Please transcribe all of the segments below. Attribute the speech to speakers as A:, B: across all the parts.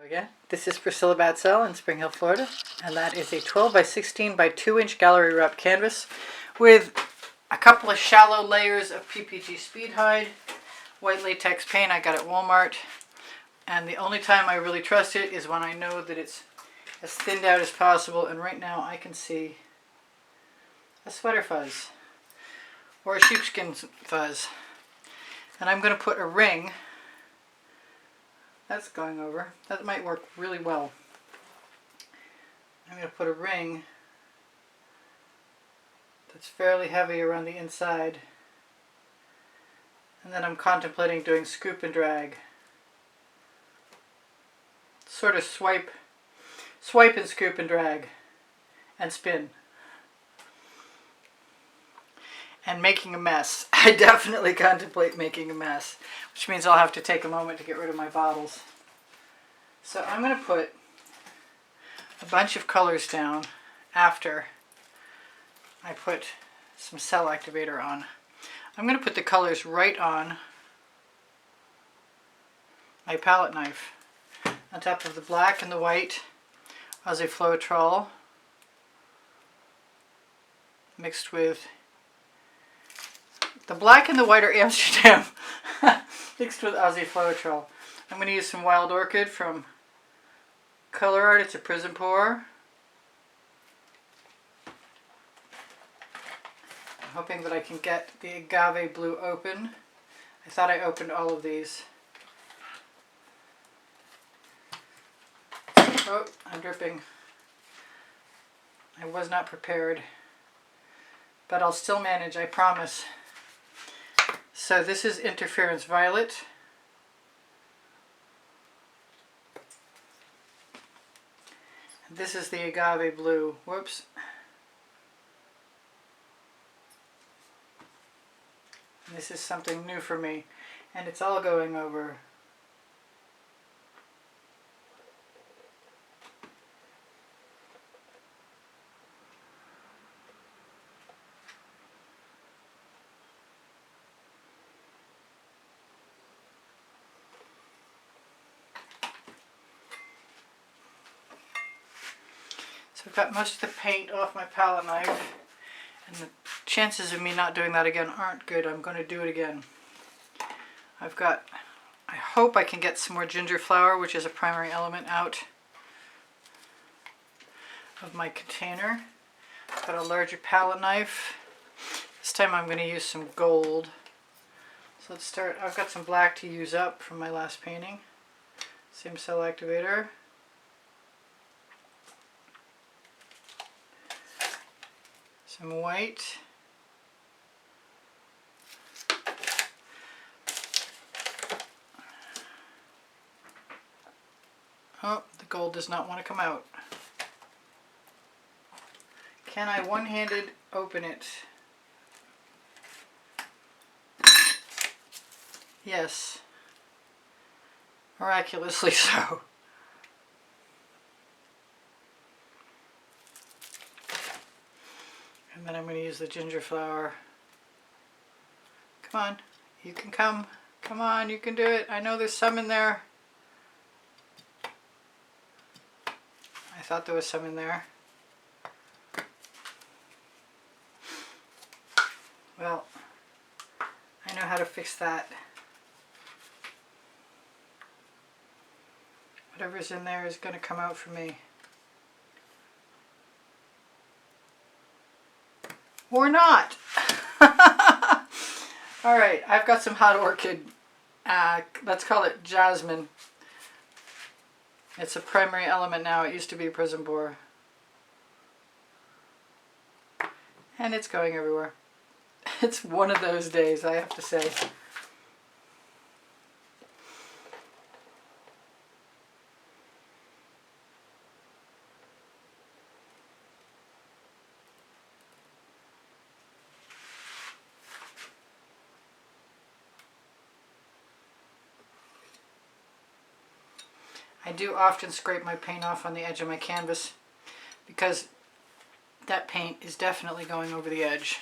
A: Again, this is Priscilla Batzell in Spring Hill, Florida, and that is a 12 by 16 by 2 inch gallery wrap canvas with a couple of shallow layers of PPG Speed Hide, white latex paint I got at Walmart, and the only time I really trust it is when I know that it's as thinned out as possible, and right now I can see a sweater fuzz or a sheepskin fuzz, and I'm going to put a ring. That's going over. That might work really well. I'm going to put a ring that's fairly heavy around the inside, and then I'm contemplating doing scoop and drag. Sort of swipe and scoop and drag and spin. And making a mess. I definitely contemplate making a mess, which means I'll have to take a moment to get rid of my bottles. So I'm going to put a bunch of colors down after I put some cell activator on. I'm going to put the colors right on my palette knife, on top of the black and the white Aussie Floetrol mixed with the black and the white are Amsterdam mixed with Aussie Floetrol. I'm going to use some Wild Orchid from Colour Arte. It's a Prizm Pour. I'm hoping that I can get the Agave blue open. I thought I opened all of these. Oh, I'm dripping. I was not prepared, but I'll still manage, I promise. So this is Interference Violet. And this is the Agave blue. Whoops. And this is something new for me, and it's all going over. I've got most of the paint off my palette knife, and the chances of me not doing that again aren't good. I'm going to do it again. I hope I can get some more ginger flower, which is a primary element, out of my container. I've got a larger palette knife. This time I'm going to use some gold. So let's start. I've got some black to use up from my last painting. Same cell activator. Some white. Oh, the gold does not want to come out. Can I one-handed open it? Yes. Miraculously so. And then I'm going to use the ginger flower. Come on, you can come. Come on, you can do it. I know there's some in there. I thought there was some in there. Well, I know how to fix that. Whatever's in there is going to come out for me. Or not. Alright, I've got some hot orchid. Let's call it Jasmine. It's a primary element now. It used to be a Prizm Pour. And it's going everywhere. It's one of those days, I have to say. I do often scrape my paint off on the edge of my canvas because that paint is definitely going over the edge.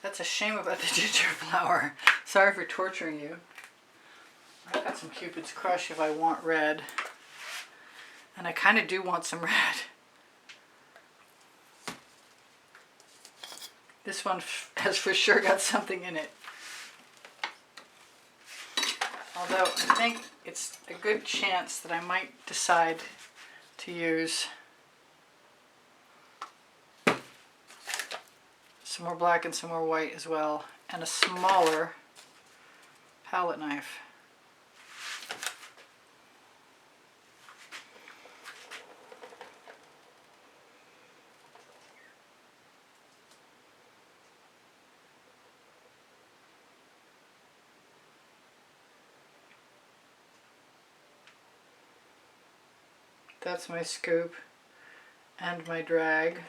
A: That's a shame about the ginger flower. Sorry for torturing you. I've got some Cupid's Crush if I want red. And I kind of do want some red. This one has for sure got something in it. Although I think it's a good chance that I might decide to use some more black and some more white as well, and a smaller palette knife. That's my scoop and my drag.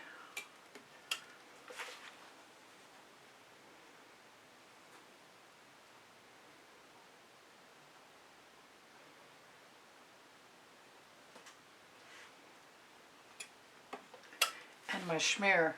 A: And my schmear.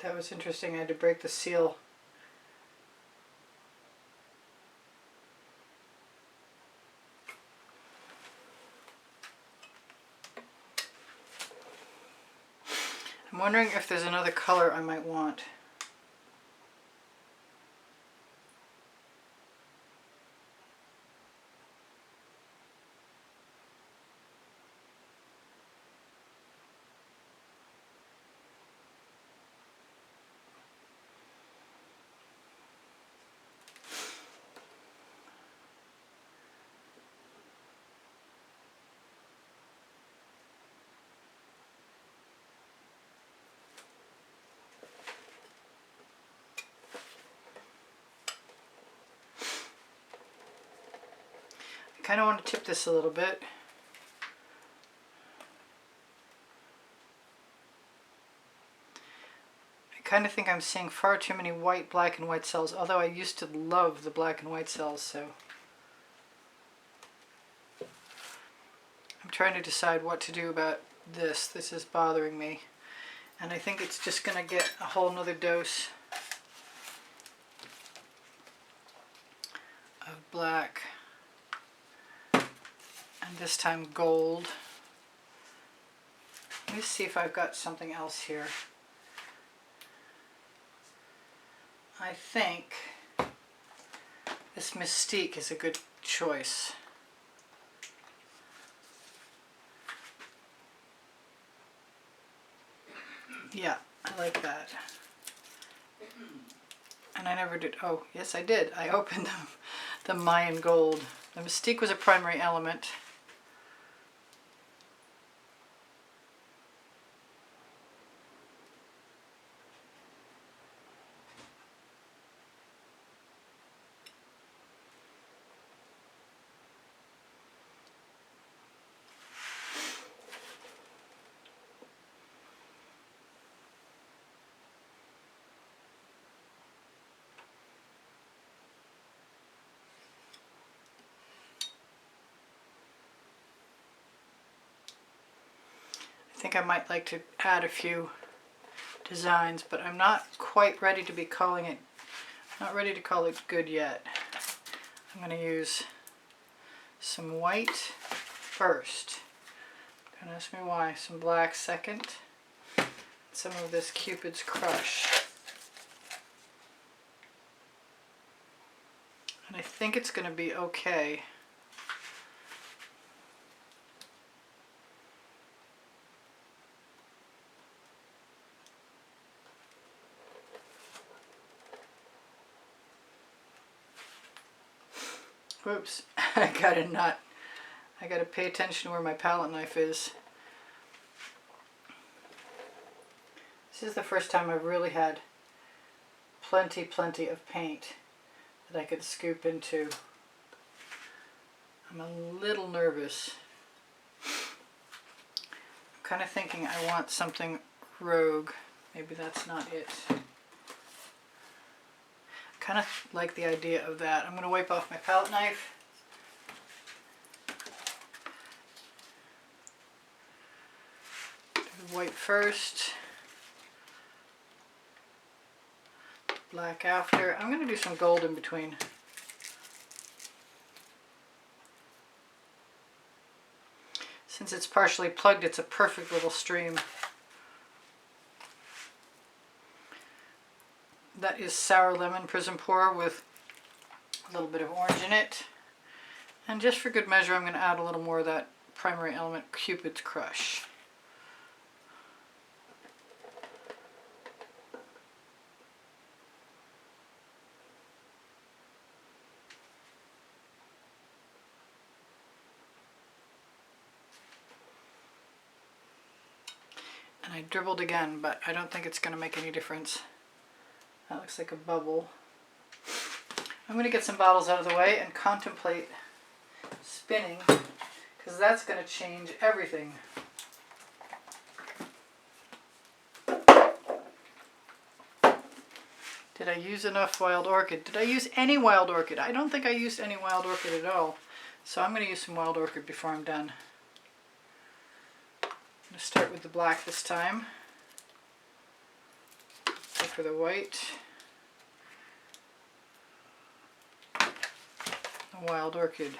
A: That was interesting. I had to break the seal. I'm wondering if there's another color I might want. I kind of want to tip this a little bit. I kind of think I'm seeing far too many white, black, and white cells, although I used to love the black and white cells, so I'm trying to decide what to do about this. This is bothering me, and I think it's just going to get a whole nother dose of black. And this time gold. Let me see if I've got something else here. I think this Mystique is a good choice. Yeah, I like that. And I never did. Oh, yes, I did. I opened the Mayan gold. The Mystique was a primary element. I think I might like to add a few designs, but I'm not quite ready to be calling it, not ready to call it good yet. I'm going to use some white first. Don't ask me why. Some black second. Some of this Cupid's Crush. And I think it's going to be okay. Whoops, I gotta pay attention to where my palette knife is. This is the first time I've really had plenty of paint that I could scoop into. I'm a little nervous. kind of thinking I want something rogue. Maybe that's not it. Kind of like the idea of that. I'm going to wipe off my palette knife. Do the white first. Black after. I'm going to do some gold in between. Since it's partially plugged, it's a perfect little stream. That is Sour Lemon Prizm Pour with a little bit of orange in it. And just for good measure, I'm going to add a little more of that Primary Element Cupids Crush. And I dribbled again, but I don't think it's going to make any difference. That looks like a bubble. I'm going to get some bottles out of the way and contemplate spinning, because that's going to change everything. Did I use enough Wild Orchid? Did I use any Wild Orchid? I don't think I used any Wild Orchid at all. So I'm going to use some Wild Orchid before I'm done. I'm going to start with the black this time. Go for the white. The Wild Orchid.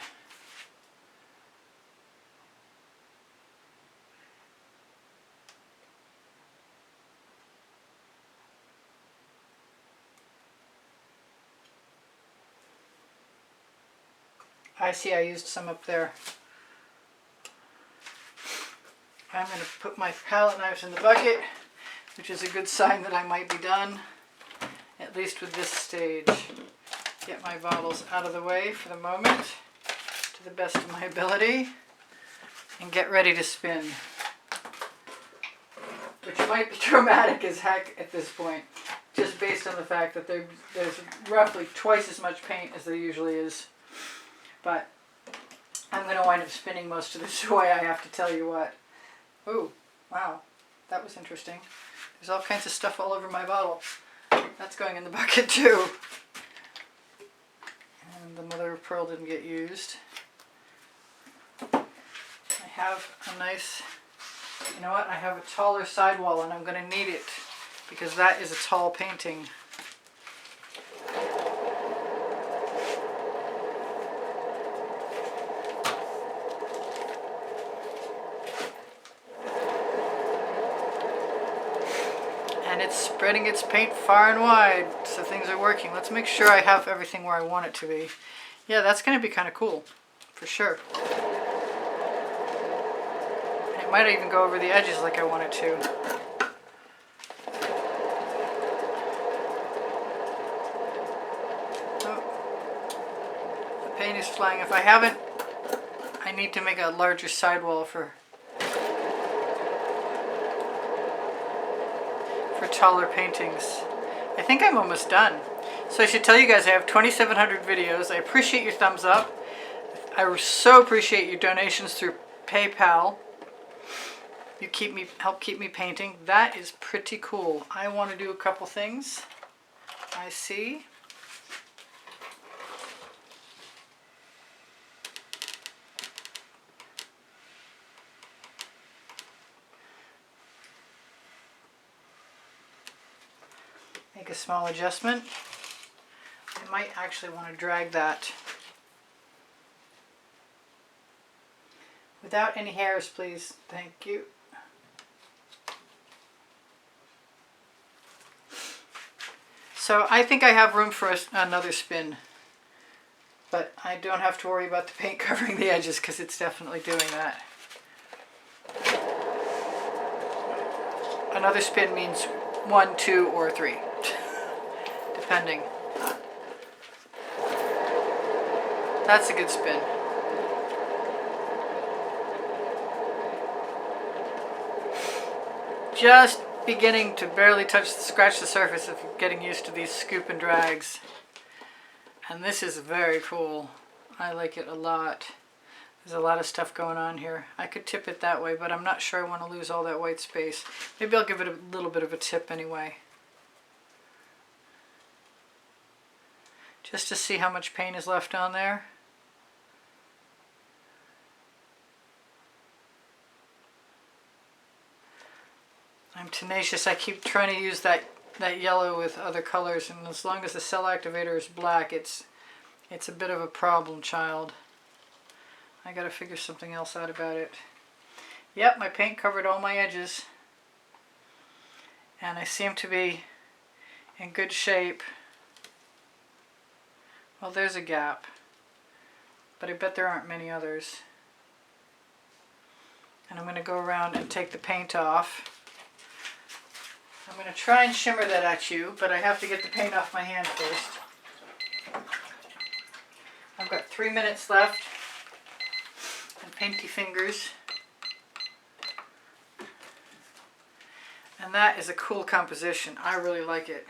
A: I see I used some up there. I'm going to put my palette knives in the bucket, which is a good sign that I might be done, at least with this stage. Get my bottles out of the way for the moment, to the best of my ability, and get ready to spin. Which might be dramatic as heck at this point, just based on the fact that there's roughly twice as much paint as there usually is. But I'm going to wind up spinning most of this away, I have to tell you what. Ooh, wow, that was interesting. There's all kinds of stuff all over my bottle. That's going in the bucket too. And the mother of pearl didn't get used. I have a nice, you know what, I have a taller sidewall and I'm going to need it because that is a tall painting. And it's spreading its paint far and wide, so things are working. Let's make sure I have everything where I want it to be. Yeah, that's going to be kind of cool, for sure. It might even go over the edges like I want it to. Oh, the paint is flying. If I haven't, I need to make a larger sidewall for taller paintings. I think I'm almost done. So I should tell you guys I have 2,700 videos. I appreciate your thumbs up. I so appreciate your donations through PayPal. You help keep me painting. That is pretty cool. I want to do a couple things. I see. Make a small adjustment. I might actually want to drag that without any hairs, please. Thank you. So I think I have room for another spin, but I don't have to worry about the paint covering the edges because it's definitely doing that. Another spin means 1, 2, or 3, depending. That's a good spin. Just beginning to barely scratch the surface of getting used to these scoop and drags. And this is very cool. I like it a lot. There's a lot of stuff going on here. I could tip it that way, but I'm not sure I want to lose all that white space. Maybe I'll give it a little bit of a tip anyway. Just to see how much paint is left on there. I'm tenacious. I keep trying to use that yellow with other colors, and as long as the cell activator is black, it's a bit of a problem, child. I gotta figure something else out about it. Yep, my paint covered all my edges, and I seem to be in good shape. Well, there's a gap, but I bet there aren't many others. And I'm going to go around and take the paint off. I'm going to try and shimmer that at you, but I have to get the paint off my hand first. I've got 3 minutes left and painty fingers. And that is a cool composition. I really like it.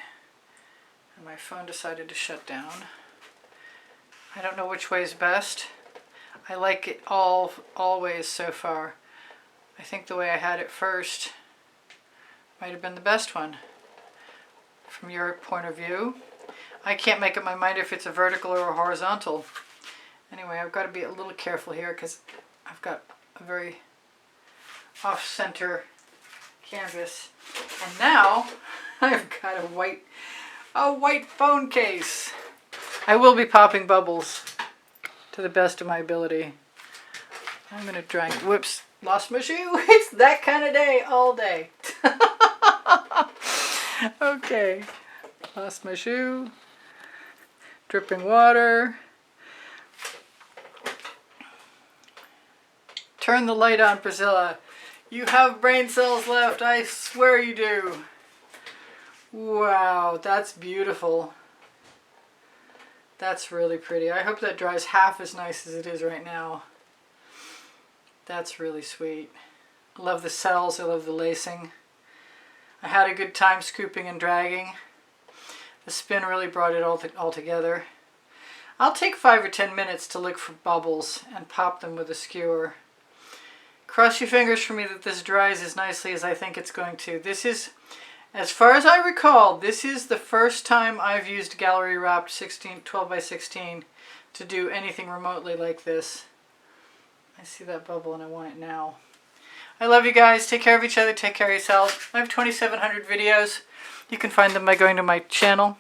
A: And my phone decided to shut down. I don't know which way is best. I like it all ways so far. I think the way I had it first might have been the best one from your point of view. I can't make up my mind if it's a vertical or a horizontal. Anyway, I've got to be a little careful here because I've got a very off-center canvas. And now I've got a white phone case. I will be popping bubbles to the best of my ability. I'm going to try and, whoops, lost my shoe. It's that kind of day, all day. Okay, lost my shoe. Dripping water. Turn the light on, Priscilla. You have brain cells left, I swear you do. Wow, that's beautiful. That's really pretty. I hope that dries half as nice as it is right now. That's really sweet. I love the cells. I love the lacing. I had a good time scooping and dragging. The spin really brought it all together. I'll take 5 or 10 minutes to look for bubbles and pop them with a skewer. Cross your fingers for me that this dries as nicely as I think it's going to. This is, as far as I recall, this is the first time I've used gallery wrapped 12 by 16 to do anything remotely like this. I see that bubble and I want it now. I love you guys. Take care of each other. Take care of yourselves. I have 2,700 videos. You can find them by going to my channel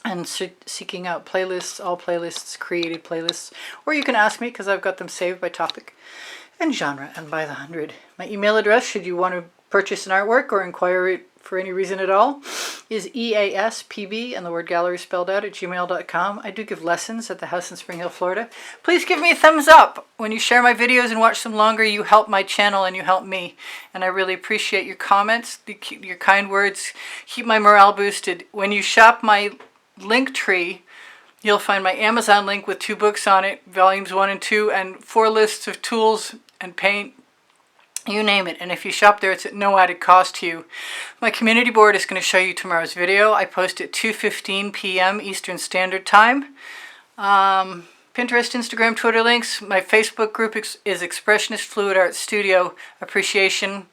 A: and seeking out playlists, all playlists, created playlists. Or you can ask me because I've got them saved by topic and genre and by the 100. My email address, should you want to purchase an artwork or inquire for any reason at all, is easpb and the word gallery spelled out @gmail.com. I do give lessons at the house in Spring Hill, Florida. Please give me a thumbs up. When you share my videos and watch them longer, you help my channel and you help me. And I really appreciate your comments, your kind words. Keep my morale boosted. When you shop my link tree, you'll find my Amazon link with 2 books on it, volumes 1 and 2, and 4 lists of tools and paint. You name it, and if you shop there, it's at no added cost to you. My community board is going to show you tomorrow's video. I post at 2:15 p.m. Eastern Standard Time. Pinterest, Instagram, Twitter links. My Facebook group is Expressionist Fluid Art Studio Appreciation,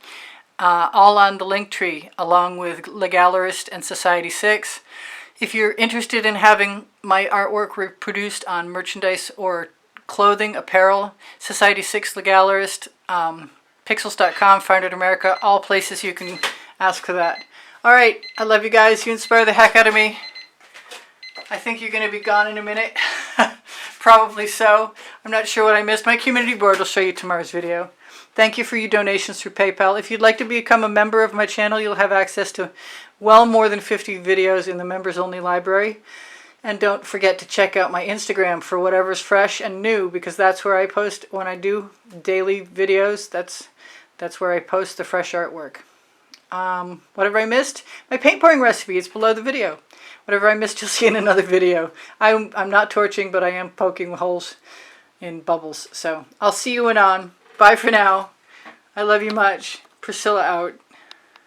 A: all on the link tree, along with Le Gallerist and Society 6. If you're interested in having my artwork reproduced on merchandise or clothing, apparel, Society 6, Le Gallerist, Pixels.com, Find Art America, all places you can ask for that. Alright, I love you guys. You inspire the heck out of me. I think you're going to be gone in a minute. Probably so. I'm not sure what I missed. My community board will show you tomorrow's video. Thank you for your donations through PayPal. If you'd like to become a member of my channel, you'll have access to well more than 50 videos in the members only library. And don't forget to check out my Instagram for whatever's fresh and new, because that's where I post when I do daily videos. That's where I post the fresh artwork. Whatever I missed, my paint pouring recipe is below the video. Whatever I missed, you'll see in another video. I'm not torching, but I am poking holes in bubbles. So I'll see you anon. Bye for now. I love you much. Priscilla out.